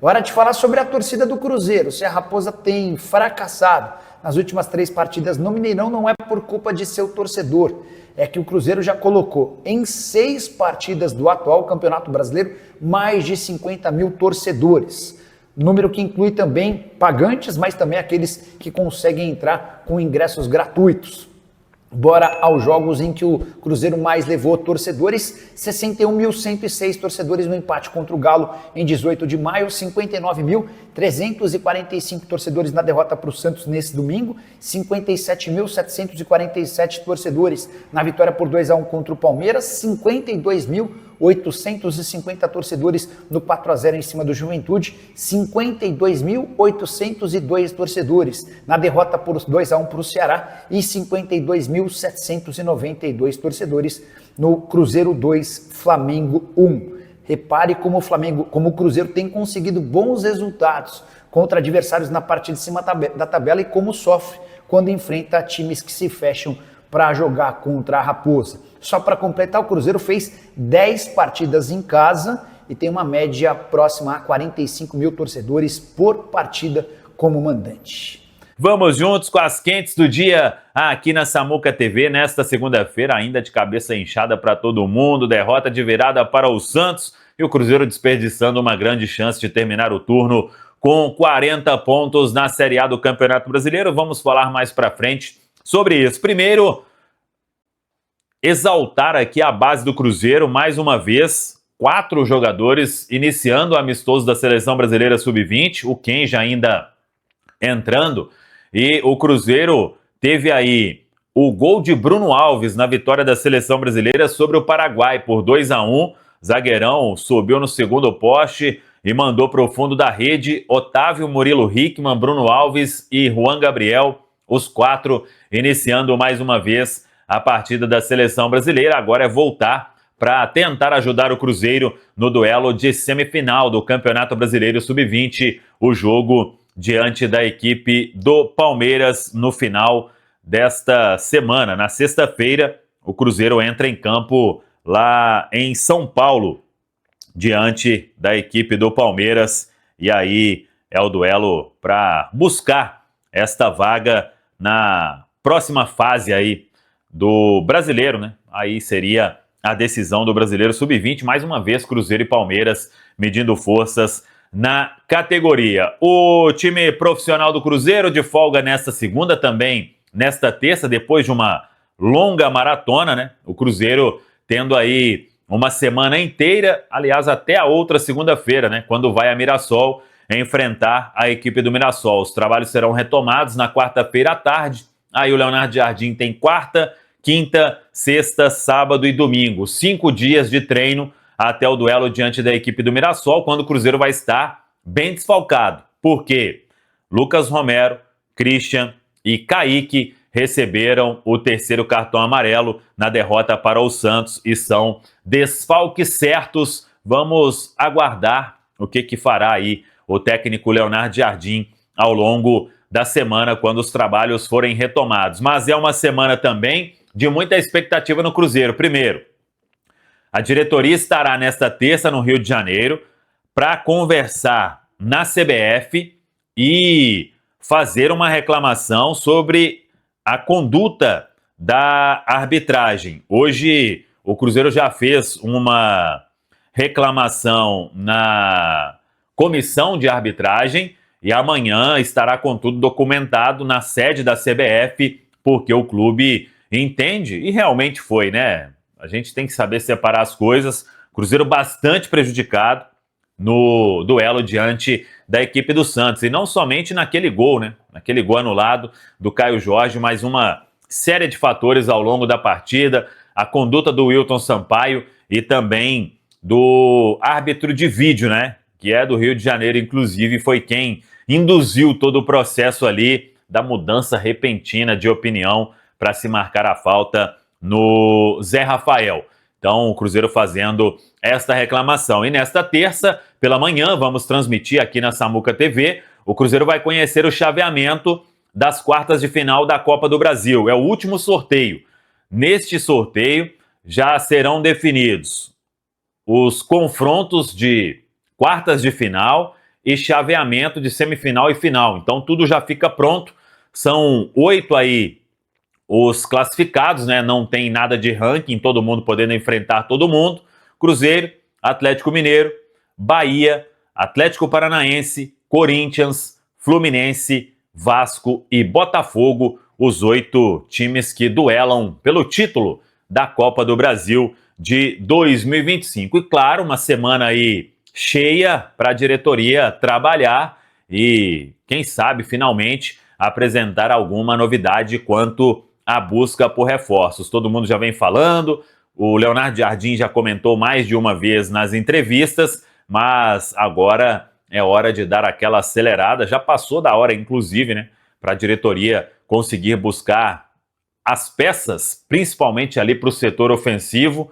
Hora de falar sobre a torcida do Cruzeiro. Se a Raposa tem fracassado nas últimas 3 partidas no Mineirão, não é por culpa de seu torcedor. É que o Cruzeiro já colocou em 6 partidas do atual Campeonato Brasileiro mais de 50 mil torcedores. Número que inclui também pagantes, mas também aqueles que conseguem entrar com ingressos gratuitos. Bora aos jogos em que o Cruzeiro mais levou torcedores: 61.106 torcedores no empate contra o Galo em 18 de maio, 59.345 torcedores na derrota para o Santos nesse domingo, 57.747 torcedores na vitória por 2-1 contra o Palmeiras, 52.850 torcedores no 4-0 em cima do Juventude, 52.802 torcedores na derrota por 2-1 para o Ceará e 52.792 torcedores no Cruzeiro 2, Flamengo 1. Repare como o Cruzeiro tem conseguido bons resultados contra adversários na parte de cima da tabela e como sofre quando enfrenta times que se fecham para jogar contra a Raposa. Só para completar, o Cruzeiro fez 10 partidas em casa e tem uma média próxima a 45 mil torcedores por partida como mandante. Vamos juntos com as quentes do dia aqui na Samuca TV, nesta segunda-feira, ainda de cabeça inchada para todo mundo, derrota de virada para o Santos e o Cruzeiro desperdiçando uma grande chance de terminar o turno com 40 pontos na Série A do Campeonato Brasileiro. Vamos falar mais para frente sobre isso. Primeiro, exaltar aqui a base do Cruzeiro, mais uma vez, 4 jogadores iniciando o amistoso da Seleção Brasileira Sub-20, o Kenja ainda entrando, e o Cruzeiro teve aí o gol de Bruno Alves na vitória da Seleção Brasileira sobre o Paraguai por 2-1, zagueirão subiu no segundo poste e mandou para o fundo da rede. Otávio, Murilo Hickman, Bruno Alves e Juan Gabriel, os 4 iniciando mais uma vez a partida da Seleção Brasileira. Agora é voltar para tentar ajudar o Cruzeiro no duelo de semifinal do Campeonato Brasileiro Sub-20, o jogo diante da equipe do Palmeiras no final desta semana. Na sexta-feira, o Cruzeiro entra em campo lá em São Paulo, diante da equipe do Palmeiras, e aí é o duelo para buscar esta vaga na próxima fase aí do Brasileiro, né? Aí seria a decisão do Brasileiro Sub-20, mais uma vez Cruzeiro e Palmeiras medindo forças na categoria. O time profissional do Cruzeiro de folga nesta segunda, também nesta terça, depois de uma longa maratona, né? O Cruzeiro tendo aí uma semana inteira, aliás, até a outra segunda-feira, né? Quando vai a Mirassol enfrentar a equipe do Mirassol. Os trabalhos serão retomados na quarta-feira à tarde. Aí o Leonardo Jardim tem quarta, quinta, sexta, sábado e domingo. 5 dias de treino até o duelo diante da equipe do Mirassol, quando o Cruzeiro vai estar bem desfalcado. Por quê? Lucas Romero, Christian e Kaique receberam o terceiro cartão amarelo na derrota para o Santos e são desfalques certos. Vamos aguardar o que fará aí o técnico Leonardo Jardim ao longo da semana, quando os trabalhos forem retomados. Mas é uma semana também de muita expectativa no Cruzeiro. Primeiro, a diretoria estará nesta terça no Rio de Janeiro para conversar na CBF e fazer uma reclamação sobre a conduta da arbitragem. Hoje o Cruzeiro já fez uma reclamação na comissão de arbitragem e amanhã estará com tudo documentado na sede da CBF, porque o clube entende, e realmente foi, né? A gente tem que saber separar as coisas. Cruzeiro bastante prejudicado no duelo diante da equipe do Santos. E não somente naquele gol, né? Naquele gol anulado do Caio Jorge, mas uma série de fatores ao longo da partida. A conduta do Wilton Sampaio e também do árbitro de vídeo, né? Que é do Rio de Janeiro, inclusive, foi quem induziu todo o processo ali da mudança repentina de opinião para se marcar a falta no Zé Rafael. Então, o Cruzeiro fazendo esta reclamação. E nesta terça, pela manhã, vamos transmitir aqui na Samuca TV, o Cruzeiro vai conhecer o chaveamento das quartas de final da Copa do Brasil. É o último sorteio. Neste sorteio, já serão definidos os confrontos de quartas de final e chaveamento de semifinal e final. Então tudo já fica pronto. São 8 aí os classificados, né? Não tem nada de ranking, todo mundo podendo enfrentar todo mundo. Cruzeiro, Atlético Mineiro, Bahia, Atlético Paranaense, Corinthians, Fluminense, Vasco e Botafogo, os 8 times que duelam pelo título da Copa do Brasil de 2025. E claro, uma semana aí cheia para a diretoria trabalhar e, quem sabe, finalmente apresentar alguma novidade quanto à busca por reforços. Todo mundo já vem falando, o Leonardo Jardim já comentou mais de uma vez nas entrevistas, mas agora é hora de dar aquela acelerada. Já passou da hora, inclusive, né, para a diretoria conseguir buscar as peças, principalmente ali para o setor ofensivo,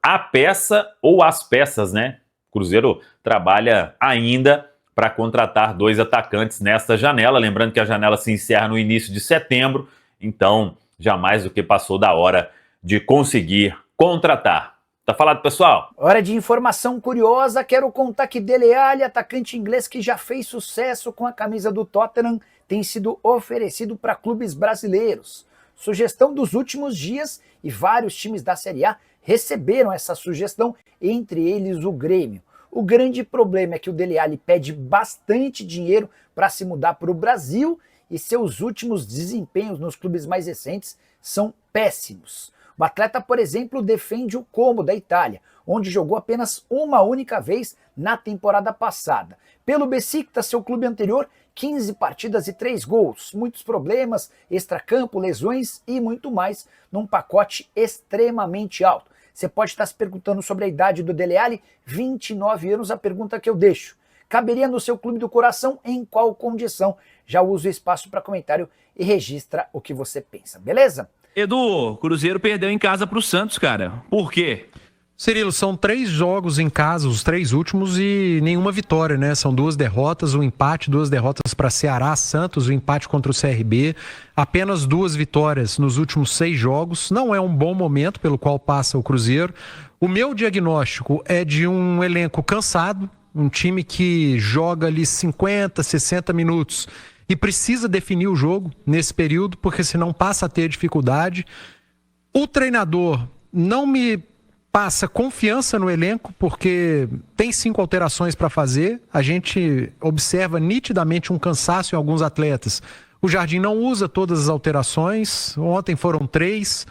a peça ou as peças, né? O Cruzeiro trabalha ainda para contratar 2 atacantes nesta janela, lembrando que a janela se encerra no início de setembro, então já mais do que passou da hora de conseguir contratar. Tá falado, pessoal? Hora de informação curiosa, quero contar que Dele Alli, atacante inglês que já fez sucesso com a camisa do Tottenham, tem sido oferecido para clubes brasileiros. Sugestão dos últimos dias e vários times da Série A receberam essa sugestão, entre eles o Grêmio. O grande problema é que o Dele Alli pede bastante dinheiro para se mudar para o Brasil e seus últimos desempenhos nos clubes mais recentes são péssimos. O atleta, por exemplo, defende o Como da Itália, onde jogou apenas uma única vez na temporada passada. Pelo Besiktas, seu clube anterior, 15 partidas e 3 gols, muitos problemas, extracampo, lesões e muito mais, num pacote extremamente alto. Você pode estar se perguntando sobre a idade do Dele Alli, 29 anos, a pergunta que eu deixo. Caberia no seu clube do coração? Em qual condição? Já usa o espaço para comentário e registra o que você pensa, beleza? Edu, Cruzeiro perdeu em casa pro Santos, cara. Por quê? Cirilo, são 3 jogos em casa, os 3 últimos, e nenhuma vitória, né? São 2 derrotas, um empate, 2 derrotas para Ceará, Santos, um empate contra o CRB. Apenas 2 vitórias nos últimos 6 jogos. Não é um bom momento pelo qual passa o Cruzeiro. O meu diagnóstico é de um elenco cansado, um time que joga ali 50, 60 minutos e precisa definir o jogo nesse período, porque senão passa a ter dificuldade. O treinador não me passa confiança no elenco, porque tem 5 alterações para fazer. A gente observa nitidamente um cansaço em alguns atletas. O Jardim não usa todas as alterações, ontem foram 3.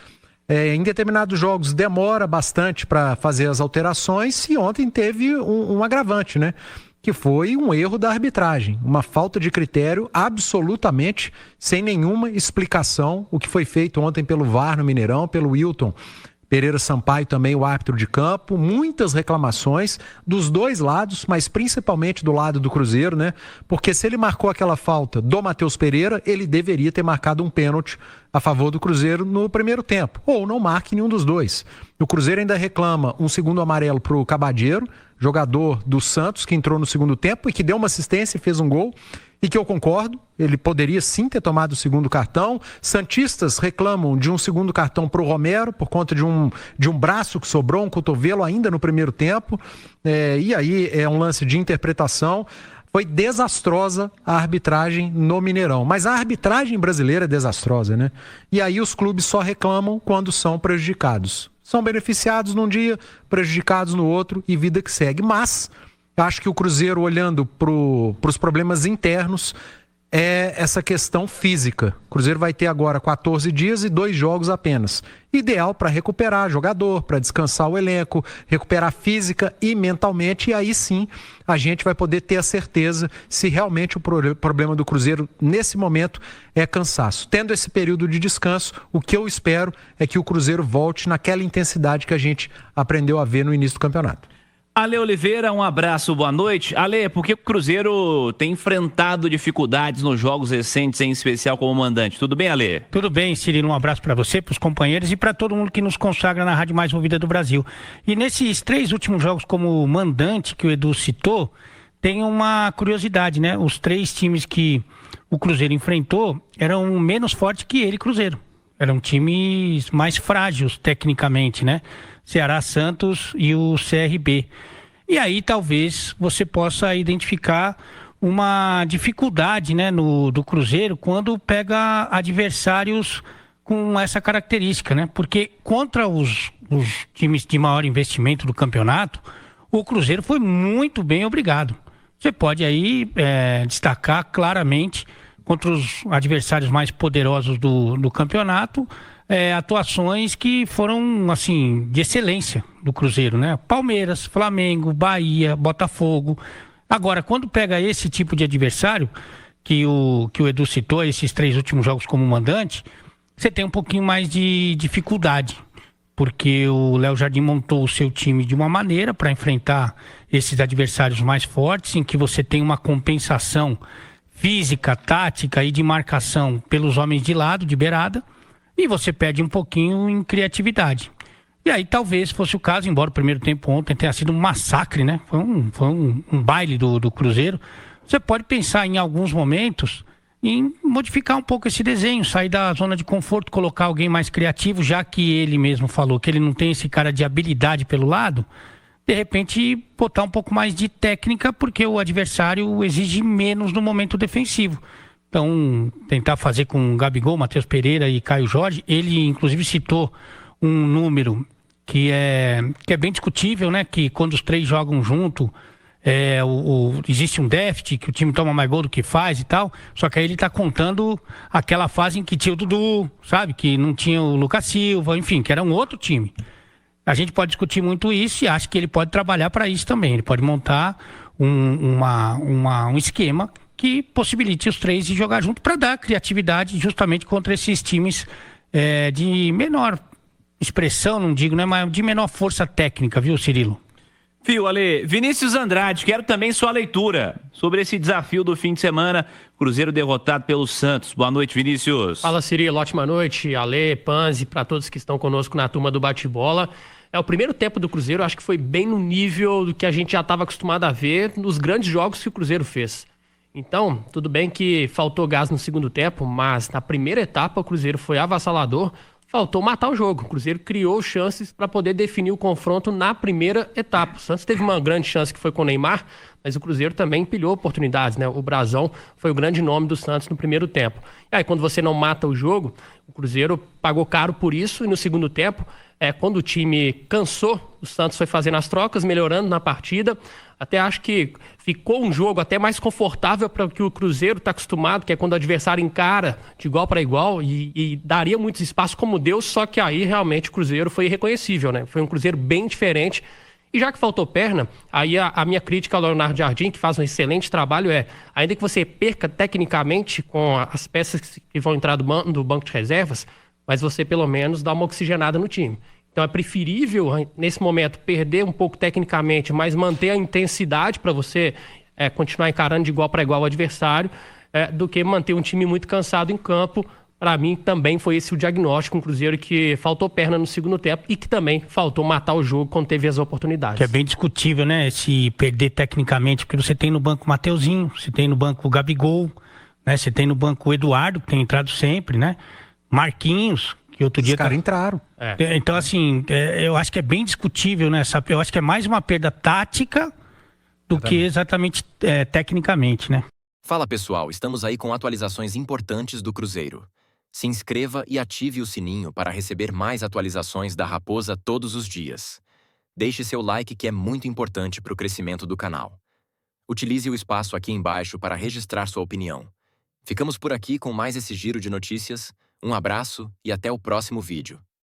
Em determinados jogos demora bastante para fazer as alterações, e ontem teve um agravante, né? Que foi um erro da arbitragem, uma falta de critério absolutamente sem nenhuma explicação, o que foi feito ontem pelo VAR no Mineirão, pelo Wilton Pereira Sampaio também, o árbitro de campo. Muitas reclamações dos 2 lados, mas principalmente do lado do Cruzeiro, né? Porque se ele marcou aquela falta do Matheus Pereira, ele deveria ter marcado um pênalti a favor do Cruzeiro no primeiro tempo, ou não marque nenhum dos 2. O Cruzeiro ainda reclama um segundo amarelo para o Cabadeiro, jogador do Santos, que entrou no segundo tempo e que deu uma assistência e fez um gol, e que eu concordo, ele poderia sim ter tomado o segundo cartão. Santistas reclamam de um segundo cartão para o Romero, por conta de um braço que sobrou, um cotovelo ainda no primeiro tempo, e aí é um lance de interpretação. Foi desastrosa a arbitragem no Mineirão, mas a arbitragem brasileira é desastrosa, né? E aí os clubes só reclamam quando são prejudicados. São beneficiados num dia, prejudicados no outro, e vida que segue. Mas eu acho que o Cruzeiro, olhando para os problemas internos, é essa questão física. O Cruzeiro vai ter agora 14 dias e 2 jogos apenas. Ideal para recuperar jogador, para descansar o elenco, recuperar física e mentalmente, e aí sim a gente vai poder ter a certeza se realmente o problema do Cruzeiro nesse momento é cansaço. Tendo esse período de descanso, o que eu espero é que o Cruzeiro volte naquela intensidade que a gente aprendeu a ver no início do campeonato. Ale Oliveira, um abraço, boa noite. Ale, por que o Cruzeiro tem enfrentado dificuldades nos jogos recentes, em especial como mandante? Tudo bem, Ale? Tudo bem, Cirilo. Um abraço para você, para os companheiros e para todo mundo que nos consagra na rádio mais ouvida do Brasil. E nesses 3 últimos jogos como mandante, que o Edu citou, tem uma curiosidade, né? Os 3 times que o Cruzeiro enfrentou eram menos fortes que ele, Cruzeiro. Eram times mais frágeis tecnicamente, né? Ceará, Santos e o CRB. E aí talvez você possa identificar uma dificuldade, né, do Cruzeiro quando pega adversários com essa característica, né? Porque contra os times de maior investimento do campeonato, o Cruzeiro foi muito bem obrigado. Você pode aí destacar claramente contra os adversários mais poderosos do campeonato, atuações que foram, assim, de excelência do Cruzeiro, né? Palmeiras, Flamengo, Bahia, Botafogo. Agora, quando pega esse tipo de adversário, que o Edu citou, esses 3 últimos jogos como mandante, você tem um pouquinho mais de dificuldade, porque o Léo Jardim montou o seu time de uma maneira para enfrentar esses adversários mais fortes, em que você tem uma compensação física, tática e de marcação pelos homens de lado, de beirada, e você perde um pouquinho em criatividade. E aí talvez fosse o caso, embora o primeiro tempo ontem tenha sido um massacre, né? Foi um baile do Cruzeiro. Você pode pensar em alguns momentos em modificar um pouco esse desenho, sair da zona de conforto, colocar alguém mais criativo, já que ele mesmo falou que ele não tem esse cara de habilidade pelo lado, de repente botar um pouco mais de técnica, porque o adversário exige menos no momento defensivo. Então, tentar fazer com Gabigol, Matheus Pereira e Caio Jorge. Ele, inclusive, citou um número que é bem discutível, né? Que quando os 3 jogam junto, existe um déficit, que o time toma mais gol do que faz e tal. Só que aí ele tá contando aquela fase em que tinha o Dudu, sabe? Que não tinha o Lucas Silva, enfim, que era um outro time. A gente pode discutir muito isso e acho que ele pode trabalhar para isso também. Ele pode montar um esquema que possibilite os 3 de jogar junto para dar criatividade justamente contra esses times de menor expressão, não digo, né, mas de menor força técnica, viu, Cirilo? Fio, Ale, Vinícius Andrade, quero também sua leitura sobre esse desafio do fim de semana, Cruzeiro derrotado pelo Santos. Boa noite, Vinícius. Fala, Cirilo, ótima noite, Ale, Panzi, para todos que estão conosco na turma do bate-bola. O primeiro tempo do Cruzeiro, acho que foi bem no nível do que a gente já estava acostumado a ver nos grandes jogos que o Cruzeiro fez. Então, tudo bem que faltou gás no segundo tempo, mas na primeira etapa o Cruzeiro foi avassalador, faltou matar o jogo. O Cruzeiro criou chances para poder definir o confronto na primeira etapa. O Santos teve uma grande chance que foi com o Neymar, mas o Cruzeiro também empilhou oportunidades, né? O Brazão foi o grande nome do Santos no primeiro tempo. E aí, quando você não mata o jogo, o Cruzeiro pagou caro por isso, e no segundo tempo, quando o time cansou, o Santos foi fazendo as trocas, melhorando na partida. Até acho que ficou um jogo até mais confortável para o que o Cruzeiro está acostumado, que é quando o adversário encara de igual para igual e daria muitos espaços como deu, só que aí realmente o Cruzeiro foi irreconhecível, né? Foi um Cruzeiro bem diferente. E já que faltou perna, aí a minha crítica ao Leonardo Jardim, que faz um excelente trabalho, ainda que você perca tecnicamente com as peças que vão entrar do banco de reservas, mas você pelo menos dá uma oxigenada no time. Então é preferível, nesse momento, perder um pouco tecnicamente, mas manter a intensidade para você continuar encarando de igual para igual o adversário, do que manter um time muito cansado em campo. Para mim, também foi esse o diagnóstico, um Cruzeiro que faltou perna no segundo tempo e que também faltou matar o jogo quando teve as oportunidades. Que é bem discutível, né? Se perder tecnicamente, porque você tem no banco o Mateuzinho, você tem no banco o Gabigol, né? Você tem no banco o Eduardo, que tem entrado sempre, né? Marquinhos, que outro dia... Os caras entraram. Então, assim, eu acho que é bem discutível, né? Eu acho que é mais uma perda tática do que exatamente tecnicamente, né? Fala, pessoal, estamos aí com atualizações importantes do Cruzeiro. Se inscreva e ative o sininho para receber mais atualizações da Raposa todos os dias. Deixe seu like, que é muito importante para o crescimento do canal. Utilize o espaço aqui embaixo para registrar sua opinião. Ficamos por aqui com mais esse giro de notícias. Um abraço e até o próximo vídeo.